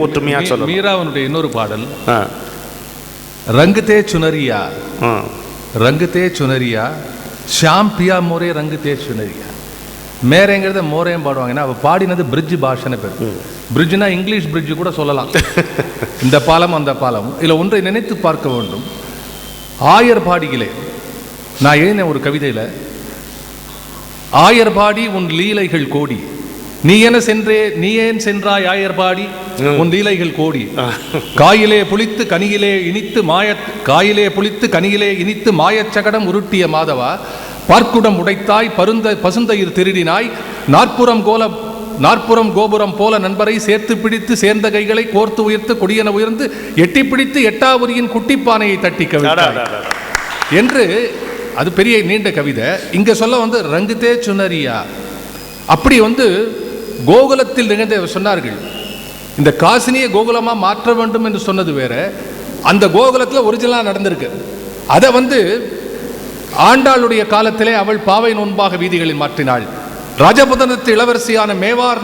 ஒற்றுமையா சொல்லணும். மீராவுடைய இன்னொரு பாடல் ரங்குதே சுனரியா, ரங்குதே சுனரியா, ஷாம் பியா மோரே ரங்குதே சுனரியா. மேரேங்கிறத மோரேயும் பாடுவாங்க. ஏன்னா அவள் பாடினது பிரிட்ஜ் பாஷைன்னு பேர். பிரிட்ஜ்னா இங்கிலீஷ் பிரிட்ஜ் கூட சொல்லலாம். இந்த பாலம் அந்த பாலம். இதில் ஒன்றை நினைத்து பார்க்க வேண்டும். ஆயர் பாடிகளே, நான் எழுதின ஒரு கவிதையில், ஆயர்பாடி உன் லீலைகள் கோடி, நீ ஏன் சென்றாய் ஆயர்பாடி உன் லீலைகள் கோடி, காயிலே புளித்து கனியிலே இனித்து மாயச்சகடம் உருட்டிய மாதவா, பார்க்குடம் உடைத்தாய் பசுந்தயிர் திருடினாய், நாற்புறம் கோபுரம் போல நண்பரை சேர்த்து பிடித்து சேர்ந்த கைகளை கோர்த்து உயர்த்து கொடியன உயர்ந்து எட்டி பிடித்து எட்டாவரியின் குட்டிப்பானையை தட்டி கவிழ்த்தாய் என்று. அது பெரிய நீண்ட கவிதை. இங்க சொல்ல ரங்குதே சுனரியா. அப்படி கோகுலத்தில் நிகழ்ந்த சொன்னார்கள். இந்த காசினியை கோகுலமா மாற்ற வேண்டும் என்று சொன்னது வேற, அந்த கோகுலத்தில் ஒரிஜினலா நடந்திருக்கு. அதை ஆண்டாளுடைய காலத்திலே அவள் பாவை நோன்பாக வீதிகளில் மாற்றினாள். ராஜபுதனத்து இளவரசியான மேவார்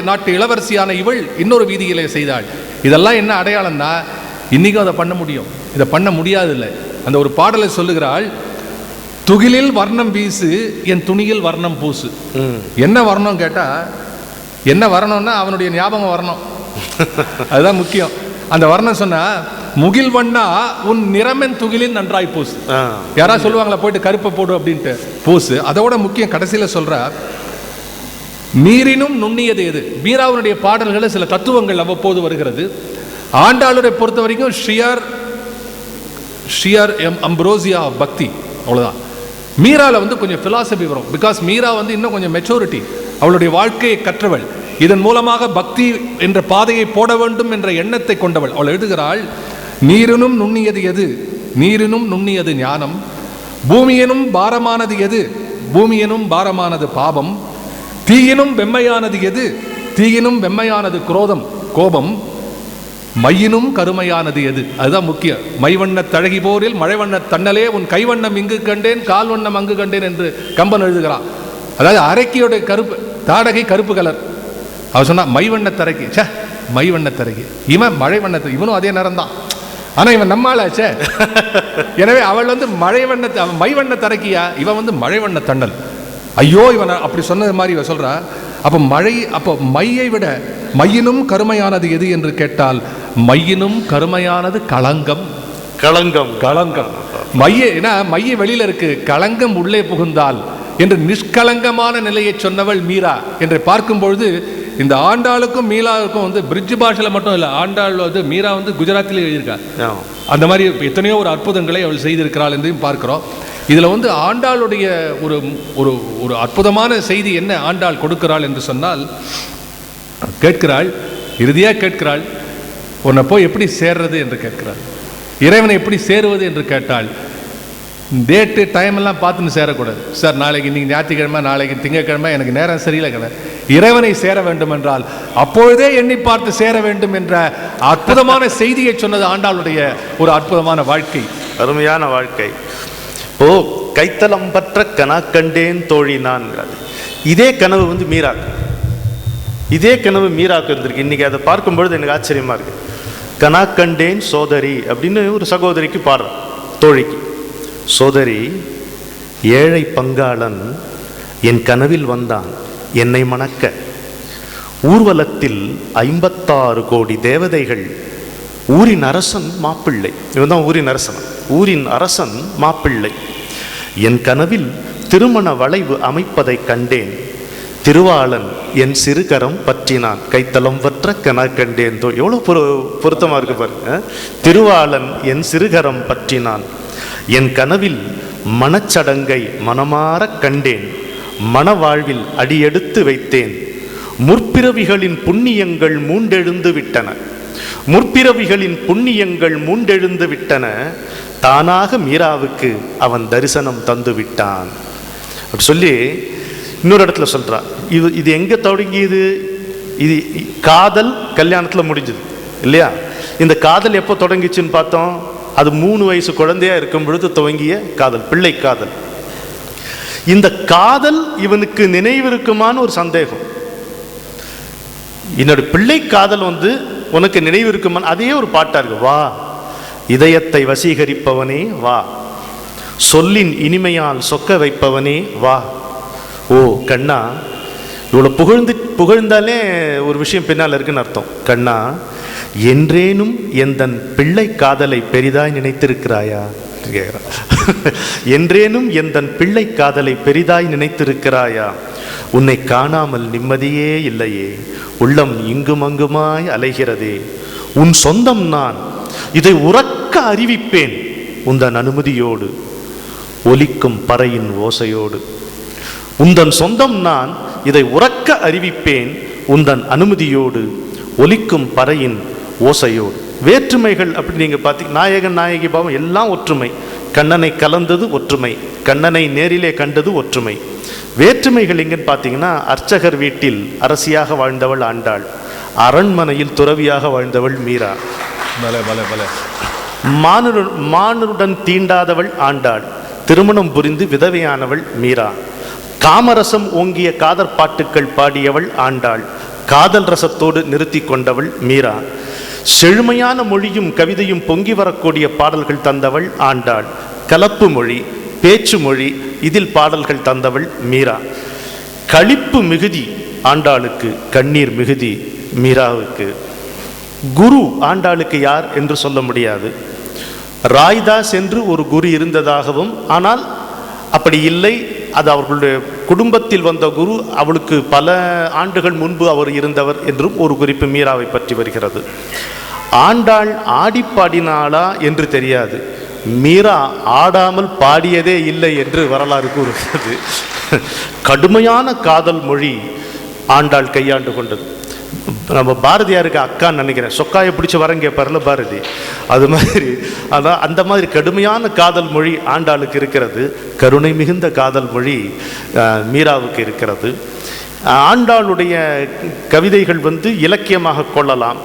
நாட்டு இளவரசியான இவள் இன்னொரு வீதியிலே செய்தாள். இதெல்லாம் என்ன அடையாளம்னா, இன்னைக்கும் அதை பண்ண முடியும், இதை பண்ண முடியாது இல்லை. அந்த ஒரு பாடலை சொல்லுகிறாள், துகிலில் வர்ணம் வீசு என் துணியில் வர்ணம் பூசு. என்ன வரணும் கேட்டா, என்ன வரணும்னா அவனுடைய ஞாபகம் வரணும், அதுதான் முக்கியம். அந்த வர்ணம் சொன்னா, முகில் வண்ணா உன் நிறமென் துகிலில் நன்றாய் பூசு. யாராவது சொல்லுவாங்களா போயிட்டு கருப்பை போடு அப்படின்ட்டு, பூசு. அதோட முக்கியம் கடைசியில சொல்ற, நீரினும் நுண்ணியது எது. மீராவுடைய பாடல்கள் சில தத்துவங்கள் அவ்வப்போது வருகிறது. ஆண்டாளுடைய பொறுத்த வரைக்கும் ஷியர் அம்ப்ரோசியா பக்தி, அவ்வளவுதான். மீரால கொஞ்சம் பிலாசபி வரும். பிகாஸ் மீரா இன்னும் கொஞ்சம் மெச்சூரிட்டி, அவளுடைய வாழ்க்கையை கற்றவள், இதன் மூலமாக பக்தி என்ற பாதையை போட வேண்டும் என்ற எண்ணத்தை கொண்டவள். அவள் எழுதுகிறாள், நீரினும் நுண்ணியது எது, நீரினும் நுண்ணியது ஞானம், பூமியினும் பாரமானது எது, பூமியினும் பாரமானது பாவம், தீயினும் வெம்மையானது எது, தீயினும் வெம்மையானது கோபம், மையினும் கருமையானது எது. அதுதான் முக்கியம். மைவண்ண தழகி போரில் மழைவண்ண தன்னலே உன் கைவண்ணம் இங்கு கண்டேன் கால் வண்ணம் அங்கு கண்டேன் என்று கம்பன் எழுதுகிறான். அதாவது அரக்கியோட கருப்பு தாடகை கருப்பு கலர். அவன் சொன்னா மைவண்ண தரகி, சே மைவண்ண தரகி, இவன் மழை வண்ணத்தை, இவனும் அதே நேரம் தான், ஆனா இவன் நம்மாளாச்சே. எனவே அவள் மைவண்ண தரக்கியா, இவன் மழைவண்ண தன்னல். ஐயோ இவன் அப்படி சொன்னது மாதிரி இவன் சொல்றா. அப்போ மையை விட மையினும் கருமையானது எது என்று கேட்டால், மையினும் கருமையானது களங்கம். மைய வெளியில இருக்கு, களங்கம் உள்ளே புகுந்தால் என்று நிஷ்கலங்கமான நிலையை சொன்னவள் மீரா என்று பார்க்கும் பொழுது, இந்த ஆண்டாளுக்கும் மீராவுக்கும் பிரிட்ஜ் பாஷையில் மட்டும் இல்லை, ஆண்டாள் மீரா குஜராத்திலே எழுதியிருக்கா. அந்த மாதிரி எத்தனையோ ஒரு அற்புதங்களை அவள் செய்திருக்கிறாள் என்றையும் பார்க்கிறோம். இதுல ஆண்டாளுடைய ஒரு ஒரு ஒரு அற்புதமான செய்தி என்ன ஆண்டாள் கொடுக்கிறாள் என்று சொன்னால், கேட்கிறாள், இறுதியா கேட்கிறாள், உன்னை போய் எப்படி சேர்றது என்று கேட்கிறாள். இறைவனை எப்படி சேருவது என்று கேட்டாள். டேட்டு டைம் எல்லாம் பார்த்துன்னு சேரக்கூடாது. சார் நாளைக்கு இன்னைக்கு ஞாயிற்றுக்கிழமை, நாளைக்கு திங்கட்கிழமை, எனக்கு நேரம் சரியில்லை கிடையாது. இறைவனை சேர வேண்டும் என்றால் அப்பொழுதே எண்ணி பார்த்து சேர வேண்டும் என்ற அற்புதமான செய்தியை சொன்னது ஆண்டாளுடைய ஒரு அற்புதமான வாழ்க்கை, அருமையான வாழ்க்கை. ஓ கைத்தலம் பற்ற கனா கண்டேன் தோழி நான். இதே கனவு மீராக்கு இருந்திருக்கு. இன்னைக்கு அதை பார்க்கும்பொழுது எனக்கு ஆச்சரியமா இருக்கு. கனா கண்டேன் சோதரி அப்படின்னு ஒரு சகோதரிக்கு பாடுறான், தோழிக்கு. சோதரி, ஏழை பங்காளன் என் கனவில் வந்தான் என்னை மணக்க, ஊர்வலத்தில் 56 கோடி தேவதைகள், ஊரின் அரசன் மாப்பிள்ளை. இவன் தான் ஊரின் அரசன், ஊரின் அரசன் மாப்பிள்ளை. என் கனவில் திருமண வளைவு அமைப்பதை கண்டேன், திருவாளன் என் சிறுகரம் பற்றினான், கைத்தலம் பற்ற கனா கண்டேன். எவ்வளவு பொருத்தமா இருக்கு பாருங்க. திருவாளன் என் சிறுகரம் பற்றினான், என் கனவில் மனச்சடங்கை மனமாற கண்டேன், மனவாழ்வில் அடியெடுத்து வைத்தேன், முற்பிறவிகளின் புண்ணியங்கள் மூண்டெழுந்து விட்டன, முற்பிறவிகளின் புண்ணியங்கள் மூண்டெழுந்து விட்டன, தானாக மீராவுக்கு அவன் தரிசனம் தந்து விட்டான் அப்படி சொல்லி இன்னொரு இடத்துல சொல்றான். இது எங்க தொடங்கியது? இது காதல் கல்யாணத்துல முடிஞ்சது இல்லையா? இந்த காதல் எப்போ தொடங்கிச்சுன்னு பார்த்தோம், அது 3 வயசு குழந்தையா இருக்கும் பொழுது துவங்கிய காதல், பிள்ளை காதல். இந்த காதல் இவனுக்கு நினைவிருக்குமான ஒரு சந்தேகம். என்னோட பிள்ளை காதல் உனக்கு நினைவு இருக்குமா? அதே ஒரு பாட்டா இருக்கு. வா இதயத்தை வசீகரிப்பவனே வா, சொல்லின் இனிமையால் சொக்க வைப்பவனே வா. ஓ கண்ணா, இவ்வளோ புகழ்ந்தாலே ஒரு விஷயம் பின்னால் இருக்குன்னு அர்த்தம். கண்ணா, என்றேனும் எந்தன் பிள்ளை காதலை பெரிதாய் நினைத்திருக்கிறாயா கேட்கிறான். என்றேனும் எந்தன் பிள்ளை காதலை பெரிதாய் நினைத்திருக்கிறாயா? உன்னை காணாமல் நிம்மதியே இல்லையே, உள்ளம் இங்கும் அங்குமாய் அலைகிறதே. உன் சொந்தம் நான், இதை உறக்க அறிவிப்பேன் உந்தன் அனுமதியோடு, ஒலிக்கும் பறையின் ஓசையோடு. உந்தன் சொந்தம் நான், இதை உறக்க அறிவிப்பேன் உந்தன் அனுமதியோடு, ஒலிக்கும் பறையின் ஓசையோடு. வேற்றுமைகள் அப்படி நீங்கள் பார்த்தீங்க, நாயகன் நாயகி பாவம் எல்லாம் ஒற்றுமை. கண்ணனை கலந்தது ஒற்றுமை, கண்ணனை நேரிலே கண்டது ஒற்றுமை. வேற்றுமைகள் எங்கன்னு பார்த்தீங்கன்னா, அர்ச்சகர் வீட்டில் அரசியாக வாழ்ந்தவள் ஆண்டாள், அரண்மனையில் துறவியாக வாழ்ந்தவள் மீரா. மானுடன் தீண்டாதவள் ஆண்டாள், திருமணம் புரிந்து விதவையானவள் மீரா. காமரசம் ஓங்கிய காதற் பாட்டுக்கள் பாடியவள் ஆண்டாள், காதல் ரசத்தோடு நிறுத்தி கொண்டவள் மீரா. செழுமையான மொழியும் கவிதையும் பொங்கி வரக்கூடிய பாடல்கள் தந்தவள் ஆண்டாள், கலப்பு மொழி பேச்சு மொழி இதில் பாடல்கள் தந்தவள் மீரா. களிப்பு மிகுதி ஆண்டாளுக்கு, கண்ணீர் மிகுதி மீராவுக்கு. குரு ஆண்டாளுக்கு யார் என்று சொல்ல முடியாது. ராய்தாஸ் என்று ஒரு குரு இருந்ததாகவும், ஆனால் அப்படி இல்லை, அது அவர்களுடைய குடும்பத்தில் வந்த குரு, அவளுக்கு பல ஆண்டுகள் முன்பு அவர் இருந்தவர் என்றும் ஒரு குறிப்பு மீராவை பற்றி வருகிறது. ஆண்டாள் ஆடி பாடினாளா என்று தெரியாது, மீரா ஆடாமல் பாடியதே இல்லை என்று வரலாறு கூறுகிறது. கடுமையான காதல் மொழி ஆண்டாள் கையாண்டு கொண்டது. நம்ம பாரதியாருக்கு அக்கான்னு நினைக்கிறேன், சொக்காயை பிடிச்சி வரங்க கேட்பார்ல பாரதி, அது மாதிரி. அதான் அந்த மாதிரி கடுமையான காதல் மொழி ஆண்டாளுக்கு இருக்கிறது, கருணை மிகுந்த காதல் மொழி மீராவுக்கு இருக்கிறது. ஆண்டாளுடைய கவிதைகள் இலக்கியமாக கொள்ளலாம்,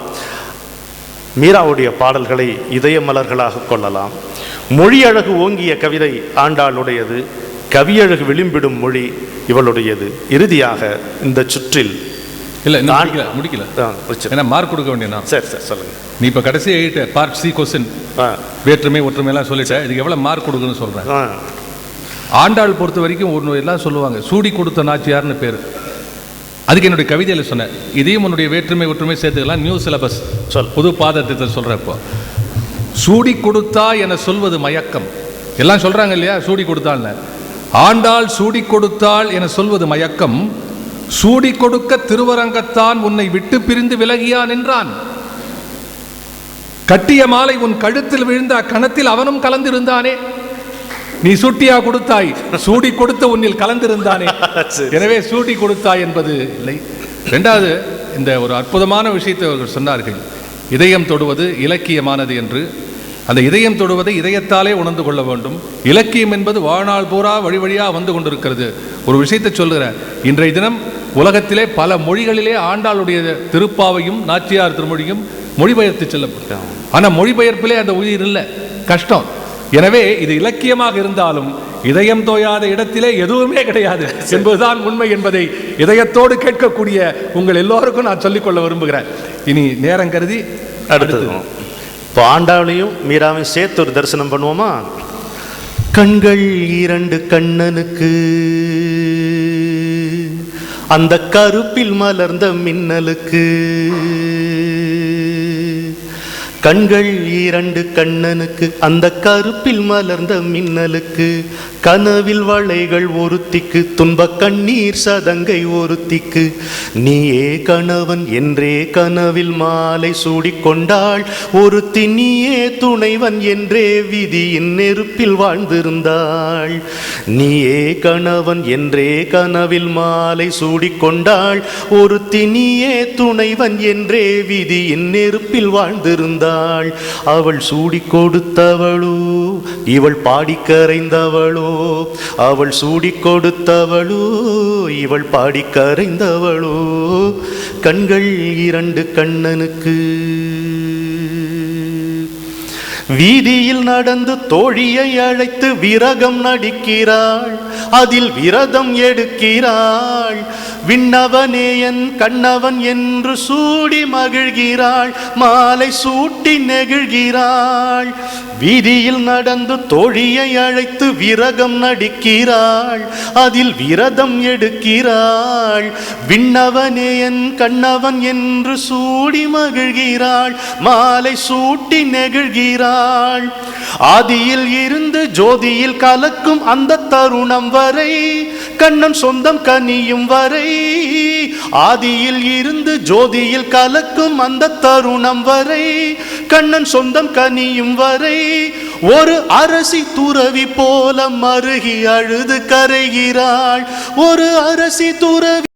மீராவுடைய பாடல்களை இதய மலர்களாக கொள்ளலாம். மொழி அழகு ஓங்கிய கவிதை ஆண்டாளுடையது, கவியழகு விளிம்பிடும் மொழி இவளுடையது. இறுதியாக இந்த சுற்றில் இல்லை முடிக்கல, ஏன்னா மார்க் கொடுக்க வேண்டியனா. சரி சார் சொல்லுங்க. நீ இப்போ கடைசி எழுதிட்ட பார்ட் சி கொஸ்டின், வேற்றுமை ஒற்றுமையெல்லாம் சொல்லிட்டேன், இதுக்கு எவ்வளோ மார்க் கொடுக்குன்னு சொல்கிறேன். ஆண்டாள் பொறுத்த வரைக்கும் ஒன்று எல்லாம் சொல்லுவாங்க, சூடி கொடுத்த நாச்சியார்னு பேர். அதுக்கு என்னுடைய கவிதையில் சொன்னேன், இதையும் உன்னுடைய வேற்றுமை ஒற்றுமை சேர்த்துக்கலாம், நியூ சிலபஸ் புது பாதத்தை சொல்கிறப்போ. சூடி கொடுத்தா என சொல்வது மயக்கம், எல்லாம் சொல்கிறாங்க இல்லையா, சூடி கொடுத்தாள்னு. ஆண்டாள் சூடி கொடுத்தாள் என சொல்வது மயக்கம், சூடி கொடுக்க திருவரங்கத்தான் உன்னை விட்டு பிரிந்து விலகியா நின்றான். கட்டிய மாலை உன் கழுத்தில் விழுந்த கணத்தில் அவனும் கலந்திருந்தானே, நீ சூட்டியா கொடுத்தாய், சூடி கொடுத்த உன்னில் கலந்திருந்தானே. எனவே சூடி கொடுத்தாய் என்பது இல்லை. இரண்டாவது, இந்த ஒரு அற்புதமான விஷயத்தை அவர்கள் சொன்னார்கள், இதயம் தொடுவது இலக்கியமானது என்று. அந்த இதயம் தொடுவதை இதயத்தாலே உணர்ந்து கொள்ள வேண்டும். இலக்கியம் என்பது வாழ்நாள் பூரா வழி வழியாக வந்து கொண்டிருக்கிறது. ஒரு விஷயத்தை சொல்லுகிறேன், இன்றைய தினம் உலகத்திலே பல மொழிகளிலே ஆண்டாளுடைய திருப்பாவையும் நாச்சியார் திருமொழியும் மொழிபெயர்த்து செல்லப்பட்டான். ஆனால் மொழிபெயர்ப்பிலே அந்த உயிர் இல்லை, கஷ்டம். எனவே இது இலக்கியமாக இருந்தாலும் இதயம் தோயாத இடத்திலே எதுவுமே கிடையாது என்பதுதான் உண்மை என்பதை இதயத்தோடு கேட்கக்கூடிய உங்கள் எல்லோருக்கும் நான் சொல்லிக்கொள்ள விரும்புகிறேன். இனி நேரம் கருதி அடுத்தது இப்போ ஆண்டாளையும் மீராவையும் சேர்த்து ஒரு தரிசனம் பண்ணுவோமா? கண்கள் இரண்டு கண்ணனுக்கு அந்த கருப்பில் மலர்ந்த மின்னலுக்கு, கண்கள் இரண்டு கண்ணனுக்கு அந்த கருப்பில் மலர்ந்த மின்னலுக்கு, கனவில் வளைகள் ஒருத்திக்கு துன்ப கண்ணீர் சதங்கை ஒருத்திக்கு, நீயே கணவன் என்றே கனவில் மாலை சூடிக்கொண்டாள் ஒருத்தி, நீயே துணைவன் என்றே விதியின் நெருப்பில் வாழ்ந்திருந்தாள். நீயே கணவன் என்றே கனவில் மாலை சூடிக்கொண்டாள் ஒருத்தி, நீயே துணைவன் என்றே விதியின் நெருப்பில் வாழ்ந்திருந்தாள். அவள் சூடி கொடுத்தவளோ இவள் பாடி கரைந்தவளோ, அவள் சூடி கொடுத்தவளோ இவள் பாடி கரைந்தவளோ, கண்கள் இரண்டு கண்ணனுக்கு. வீதியில் நடந்து தோழியை அழைத்து விரகம் நடிக்கிறாள், அதில் விரதம் எடுக்கிறாள். விண்ணவனே என் கண்ணவன் என்று சூடி மகிழ்கிறாள், மாலை சூட்டி நெகிழ்கிறாள். வீதியில் நடந்து தோழியை அழைத்து விரகம் நடிக்கிறாள், அதில் விரதம் எடுக்கிறாள். விண்ணவனே என் கண்ணவன் என்று சூடி மகிழ்கிறாள், மாலை சூட்டி நெகிழ்கிறாள். ஆதியில் இருந்து ஜோதியில் கலக்கும் அந்த தருணம் வரை, கண்ணன் சொந்தம் கனியும் வரை. ஆதியில் இருந்து ஜோதியில் கலக்கும் அந்த தருணம் வரை, கண்ணன் சொந்தம் கனியும் வரை. ஒரு அரசி துறவி போல மருகி அழுது கரைகிறாள், ஒரு அரசி துறவி